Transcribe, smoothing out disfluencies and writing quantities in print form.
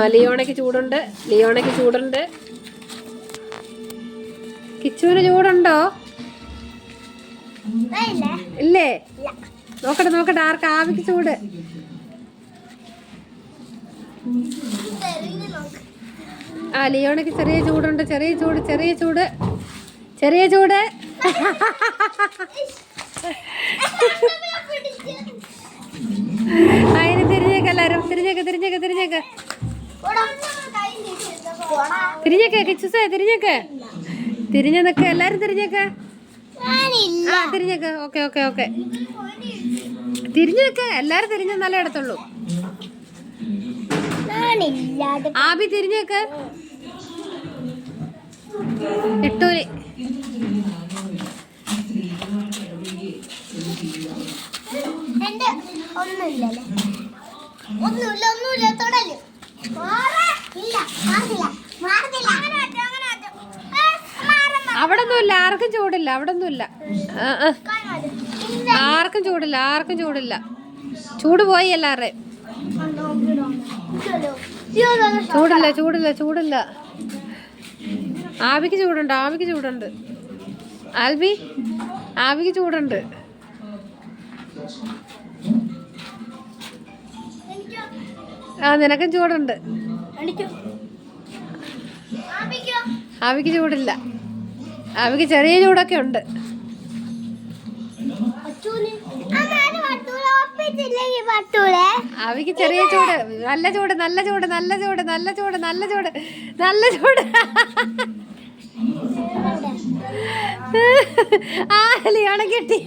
ലിയോണയ്ക്ക് ചൂടുണ്ട്. കിച്ചുവിന് ചൂടുണ്ടോ? ഇല്ലേ? നോക്കട്ടെ ആർക്ക് ആവിക്ക് ചൂട്? ലിയോണയ്ക്ക് ചെറിയ ചൂടുണ്ട്. ചെറിയ ചൂട്. അതിന് തിരിഞ്ഞേക്ക് എല്ലാരും. തിരിഞ്ഞേക്ക് കിച്ചുസേ, തിരിഞ്ഞു നിൽക്ക് എല്ലാരും. തിരിഞ്ഞേക്ക്. ഓക്കെ. തിരിഞ്ഞു നിൽക്ക് എല്ലാരും. തിരിഞ്ഞ നല്ല ഇടത്തുള്ളൂ. ആബി തിരിഞ്ഞേക്ക്. ഇട്ടൂരി ഒന്നുമില്ല തൊടല്. അവിടൊന്നുമില്ല. ആർക്കും ചൂടില്ല. ആർക്കും ചൂടില്ല. ചൂട് പോയി എല്ലാവരുടെയും. ചൂടില്ല. ആവിക്ക് ചൂടുണ്ട്. ആൽബി, ആവിക്ക് ചൂടുണ്ട്. നിനക്കും ചൂടുണ്ട്. ആവിക്ക് ചൂടില്ല. ആവിക്ക് ചെറിയ ചൂടൊക്കെ ഉണ്ട്. ആവിക്ക് ചെറിയ ചൂട്. നല്ല ചൂട്. ലിയോണ കിട്ടി.